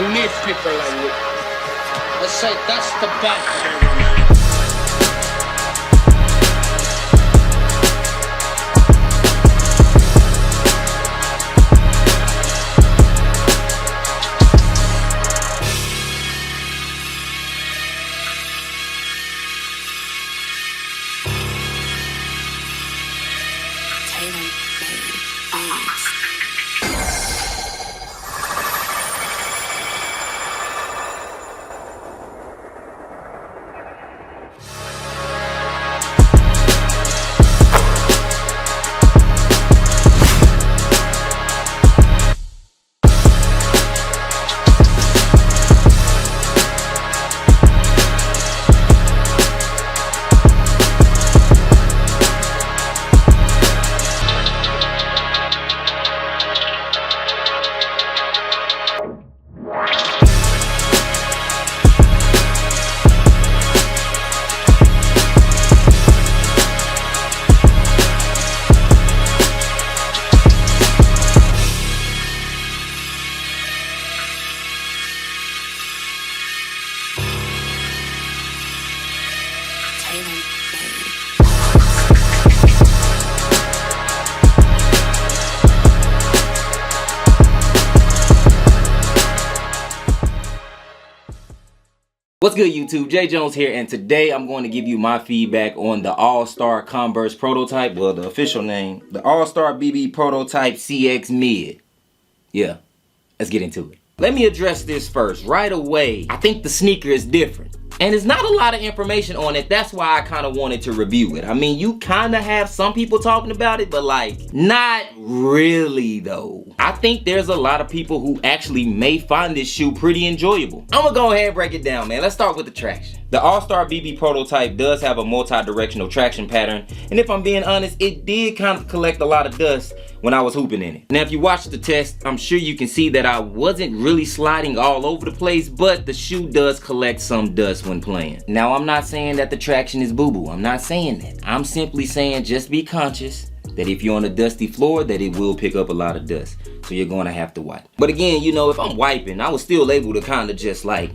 We need people like you. I say that's the best. What's good, YouTube? Jay Jones here, and today I'm going to give you my feedback on the All-Star Converse prototype, well, the official name, the All-Star BB Prototype CX Mid. Yeah, let's get into it. Let me address this first. Right away, I think the sneaker is different. And there's not a lot of information on it. That's why I kind of wanted to review it. I mean, you kind of have some people talking about it, but like, not really though. I think there's a lot of people who actually may find this shoe pretty enjoyable. I'm gonna go ahead and break it down, man. Let's start with the traction. The All-Star BB prototype does have a multi-directional traction pattern, and if I'm being honest, it did kind of collect a lot of dust when I was hooping in it. Now, if you watch the test, I'm sure you can see that I wasn't really sliding all over the place, but the shoe does collect some dust when playing. Now, I'm not saying that the traction is boo-boo. I'm not saying that. I'm simply saying just be conscious that if you're on a dusty floor, that it will pick up a lot of dust. So you're gonna have to wipe. But again, you know, if I'm wiping, I was still able to kind of just like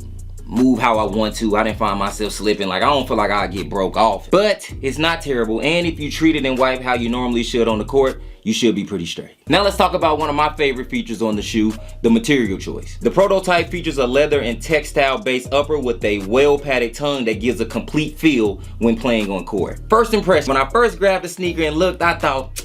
move how I want to. I didn't find myself slipping. Like, I don't feel like I'll get broke off. But it's not terrible. And if you treat it and wipe how you normally should on the court, you should be pretty straight. Now let's talk about one of my favorite features on the shoe, the material choice. The prototype features a leather and textile based upper with a well padded tongue that gives a complete feel when playing on court. First impression, when I first grabbed the sneaker and looked, I thought,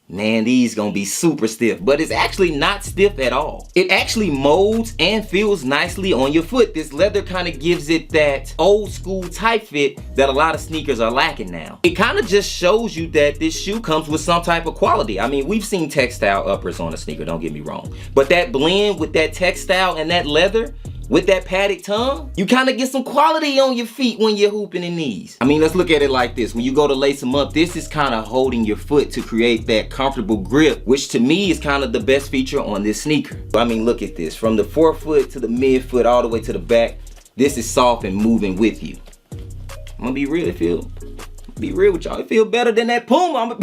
man, these gonna be super stiff, but it's actually not stiff at all. It actually molds and feels nicely on your foot. This leather kind of gives it that old school tight fit that a lot of sneakers are lacking now. It kind of just shows you that this shoe comes with some type of quality. I mean, we've seen textile uppers on a sneaker, don't get me wrong, but that blend with that textile and that leather, with that padded tongue, you kind of get some quality on your feet when you're hooping in these. I mean, let's look at it like this. When you go to lace them up, this is kind of holding your foot to create that comfortable grip, which to me is kind of the best feature on this sneaker. I mean, look at this. From the forefoot to the midfoot, all the way to the back, this is soft and moving with you. I'm gonna be real, be real with y'all. It feel better than that Puma.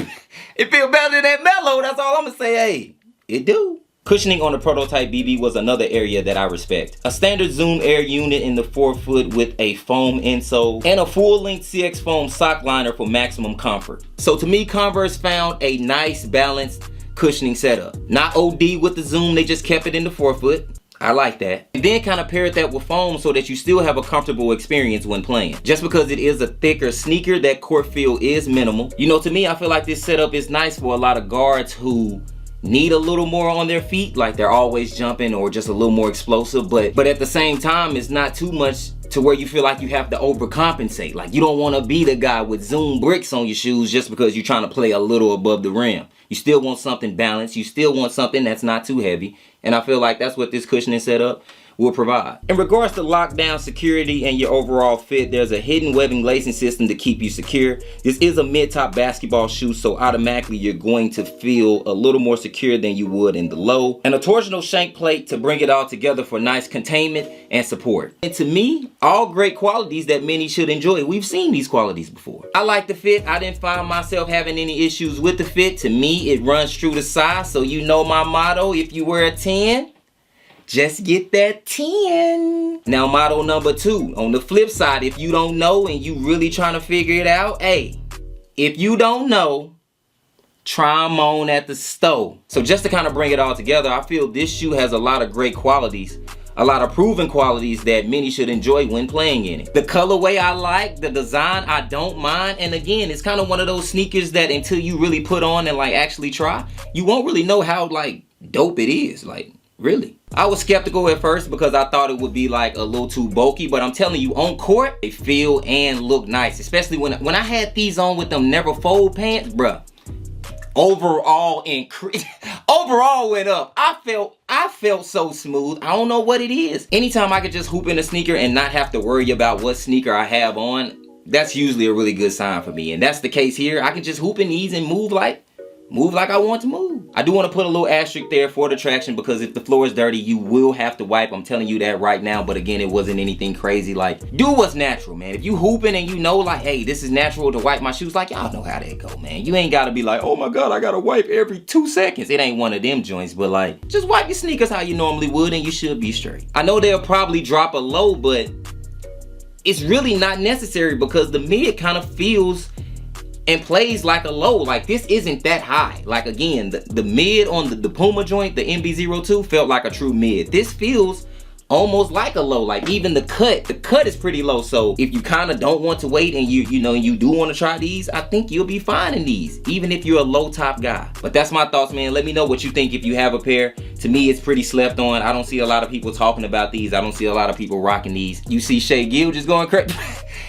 It feel better than that Mellow. That's all I'm gonna say. Hey, it do. Cushioning on the prototype BB was another area that I respect. A standard Zoom Air unit in the forefoot with a foam insole and a full-length CX foam sock liner for maximum comfort. So to me, Converse found a nice balanced cushioning setup. Not OD with the Zoom, they just kept it in the forefoot. I like that. And then kind of paired that with foam so that you still have a comfortable experience when playing. Just because it is a thicker sneaker, that court feel is minimal. You know, to me, I feel like this setup is nice for a lot of guards who need a little more on their feet, like they're always jumping or just a little more explosive, but at the same time, it's not too much to where you feel like you have to overcompensate. Like, you don't want to be the guy with Zoom bricks on your shoes just because you're trying to play a little above the rim. You still want something balanced. You still want something that's not too heavy. And I feel like that's what this cushioning setup will provide. In regards to lockdown security and your overall fit, there's a hidden webbing lacing system to keep you secure. This is a mid-top basketball shoe, so automatically you're going to feel a little more secure than you would in the low. And a torsional shank plate to bring it all together for nice containment and support. And to me, all great qualities that many should enjoy. We've seen these qualities before. I like the fit. I didn't find myself having any issues with the fit. To me, it runs true to size, so you know my motto: if you wear a 10, Just get that 10. Now model number 2. On the flip side, if you don't know and you really trying to figure it out, hey, if you don't know, try them on at the store. So just to kind of bring it all together, I feel this shoe has a lot of great qualities, a lot of proven qualities that many should enjoy when playing in it. The colorway I like, the design I don't mind, and again, it's kind of one of those sneakers that until you really put on and like actually try, you won't really know how like dope it is, like really. I was skeptical at first because I thought it would be like a little too bulky, but I'm telling you, on court, they feel and look nice, especially when I had these on with them never fold pants, bruh. Overall went up. I felt so smooth. I don't know what it is. Anytime I could just hoop in a sneaker and not have to worry about what sneaker I have on, that's usually a really good sign for me. And that's the case here. I can just hoop in these and move like I want to move. I do want to put a little asterisk there for the traction because if the floor is dirty, you will have to wipe. I'm telling you that right now. But again, it wasn't anything crazy. Like, do what's natural, man. If you hooping and you know like, hey, this is natural to wipe my shoes, like, y'all know how that go, man. You ain't got to be like, oh my God, I got to wipe every 2 seconds. It ain't one of them joints, but like, just wipe your sneakers how you normally would and you should be straight. I know they'll probably drop a low, but it's really not necessary because the mid kind of feels and plays like a low. Like, this isn't that high. Like, again, the mid on the Puma joint, the MB02, felt like a true mid. This feels almost like a low. Like, even the cut is pretty low. So if you kind of don't want to wait and you do want to try these, I think you'll be fine in these, even if you're a low top guy. But that's my thoughts, man. Let me know what you think if you have a pair. To me, it's pretty slept on. I don't see a lot of people talking about these. I don't see a lot of people rocking these. You see Shea Gilgeous going crazy.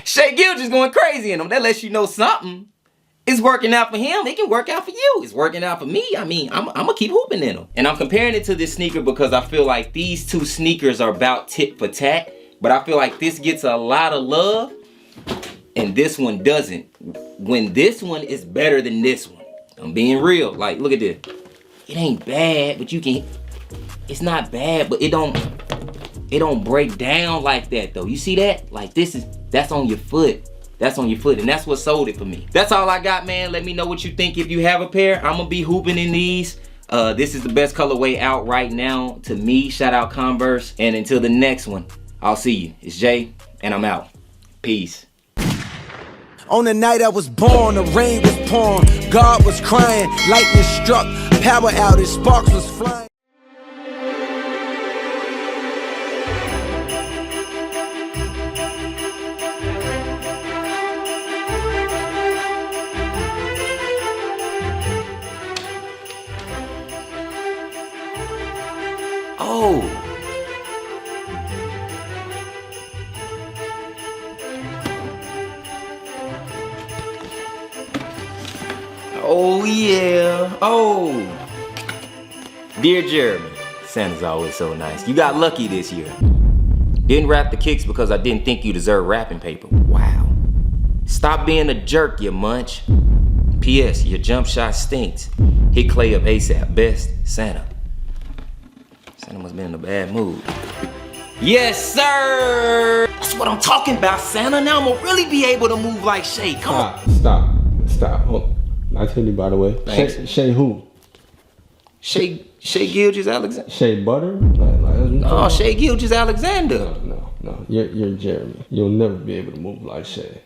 Shea Gilgeous going crazy in them. That lets you know something. It's working out for him. It can work out for you. It's working out for me. I mean, I'm gonna keep hooping in them. And I'm comparing it to this sneaker because I feel like these two sneakers are about tit for tat. But I feel like this gets a lot of love and this one doesn't. When this one is better than this one. I'm being real. Like, look at this. It ain't bad, but it's not bad, but it don't break down like that though. You see that? Like, that's on your foot. That's on your foot, and that's what sold it for me. That's all I got, man. Let me know what you think if you have a pair. I'm gonna be hooping in these. This is the best colorway out right now to me. Shout out Converse. And until the next one, I'll see you. It's Jay, and I'm out. Peace. On the night I was born, the rain was pouring, God was crying, lightning struck, power outage, sparks was flying. Oh yeah. Oh. Dear Jeremy, Santa's always so nice. You got lucky this year. Didn't wrap the kicks because I didn't think you deserved wrapping paper. Wow. Stop being a jerk, you munch. P.S. Your jump shot stinks. Hit Clay up ASAP. Best, Santa. Santa must have been in a bad mood. Yes, sir! That's what I'm talking about, Santa. Now I'm gonna really be able to move like Shay. Come on. Stop. Hold on. I tell you, by the way. Shay who? Shay Gilgeous Alexander. Shay Butter? No, Shay Gilgeous Alexander. No. You're Jeremy. You'll never be able to move like Shay.